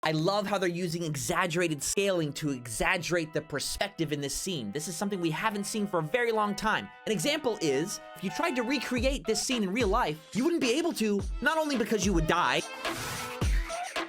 I love how they're using exaggerated scaling to exaggerate the perspective in this scene. This is something we haven't seen for a very long time. An example is, if you tried to recreate this scene in real life, you wouldn't be able to, not only because you would die,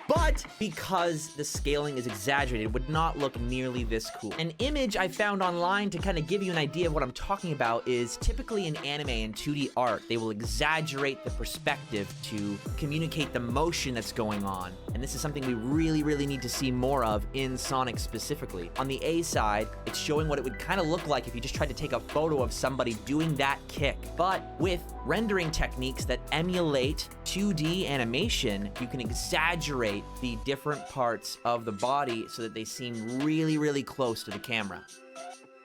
but because the scaling is exaggerated, it would not look nearly this cool. An image I found online to kind of give you an idea of what I'm talking about is typically in anime and 2D art, they will exaggerate the perspective to communicate the motion that's going on. And this is something we really need to see more of in Sonic specifically. On the A side, it's showing what it would kind of look like if you just tried to take a photo of somebody doing that kick. But with rendering techniques that emulate 2D animation, you can exaggerate the different parts of the body so that they seem really close to the camera.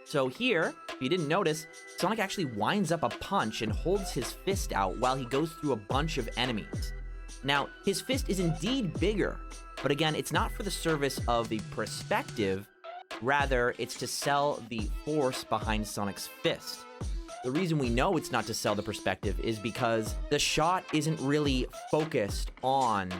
So here, if you didn't notice, Sonic actually winds up a punch and holds his fist out while he goes through a bunch of enemies. Now, his fist is indeed bigger, but again, it's not for the service of the perspective, rather it's to sell the force behind Sonic's fist. The reason we know it's not to sell the perspective is because the shot isn't really focused on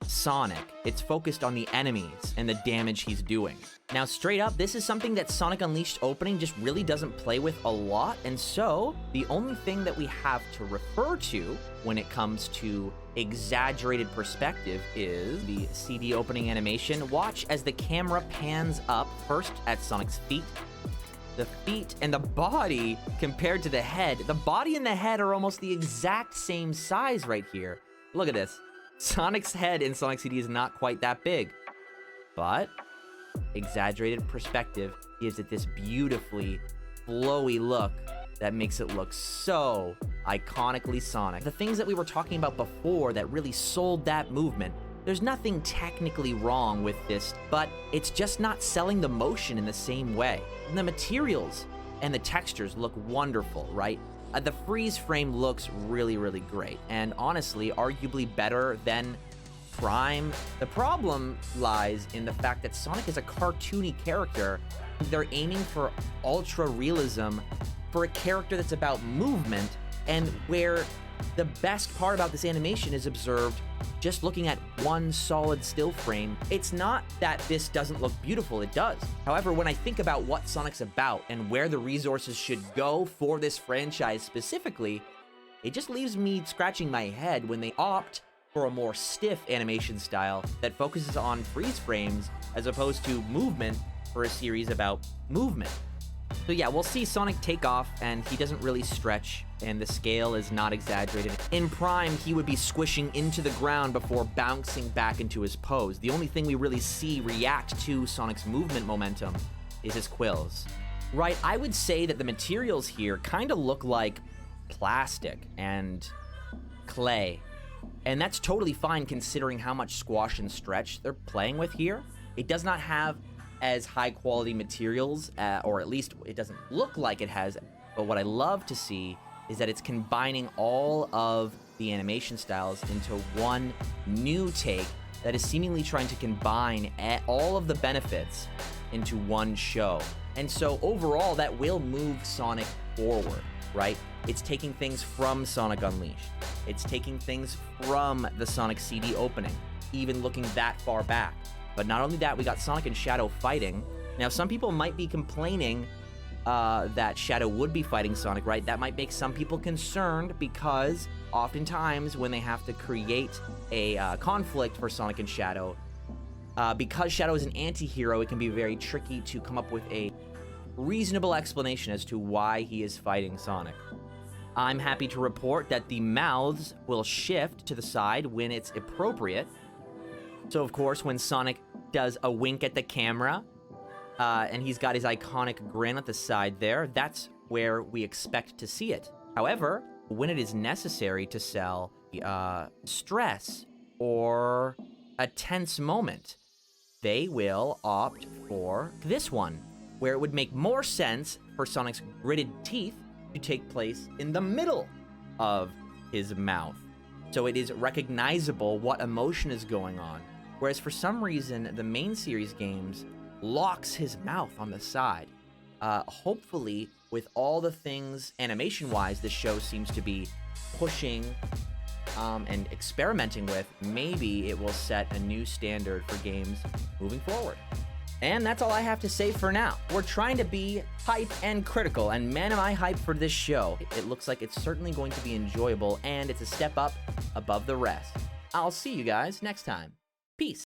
Sonic. It's focused on the enemies and the damage he's doing. Now, straight up, this is something that Sonic Unleashed opening just really doesn't play with a lot, and so the only thing that we have to refer to when it comes to exaggerated perspective is the CD opening animation. Watch as the camera pans up first at Sonic's feet. The feet and the body compared to the head. The body and the head are almost the exact same size right here. Look at this. Sonic's head in Sonic CD is not quite that big, but exaggerated perspective gives it this beautifully flowy look that makes it look so iconically Sonic. The things that we were talking about before that really sold that movement, there's nothing technically wrong with this, but it's just not selling the motion in the same way. And the materials and the textures look wonderful, right? The freeze frame looks really great, and honestly, arguably better than Prime. The problem lies in the fact that Sonic is a cartoony character. They're aiming for ultra realism for a character that's about movement, and where the best part about this animation is observed just looking at one solid still frame. It's not that this doesn't look beautiful, it does. However, when I think about what Sonic's about and where the resources should go for this franchise specifically, it just leaves me scratching my head when they opt for a more stiff animation style that focuses on freeze frames as opposed to movement for a series about movement. So yeah, we'll see Sonic take off, and he doesn't really stretch, and the scale is not exaggerated. In Prime, he would be squishing into the ground before bouncing back into his pose. The only thing we really see react to Sonic's movement momentum is his quills. Right, I would say that the materials here kind of look like plastic and clay, and that's totally fine considering how much squash and stretch they're playing with here. It does not have as high quality materials, or at least it doesn't look like it has, but what I love to see is that it's combining all of the animation styles into one new take that is seemingly trying to combine all of the benefits into one show. And so overall, that will move Sonic forward, right? It's taking things from Sonic Unleashed. It's taking things from the Sonic CD opening, even looking that far back. But not only that, we got Sonic and Shadow fighting. Now, some people might be complaining that Shadow would be fighting Sonic, right? That might make some people concerned because oftentimes when they have to create a conflict for Sonic and Shadow, because Shadow is an anti-hero, it can be very tricky to come up with a reasonable explanation as to why he is fighting Sonic. I'm happy to report that the mouths will shift to the side when it's appropriate. So, of course, when Sonic does a wink at the camera, and he's got his iconic grin at the side there, that's where we expect to see it. However, when it is necessary to sell stress or a tense moment, they will opt for this one, where it would make more sense for Sonic's gritted teeth to take place in the middle of his mouth. So it is recognizable what emotion is going on. Whereas for some reason, the main series games locks his mouth on the side. Hopefully, with all the things animation-wise, this show seems to be pushing and experimenting with, maybe it will set a new standard for games moving forward. And that's all I have to say for now. We're trying to be hype and critical, and man, am I hyped for this show. It looks like it's certainly going to be enjoyable, and it's a step up above the rest. I'll see you guys next time. Peace.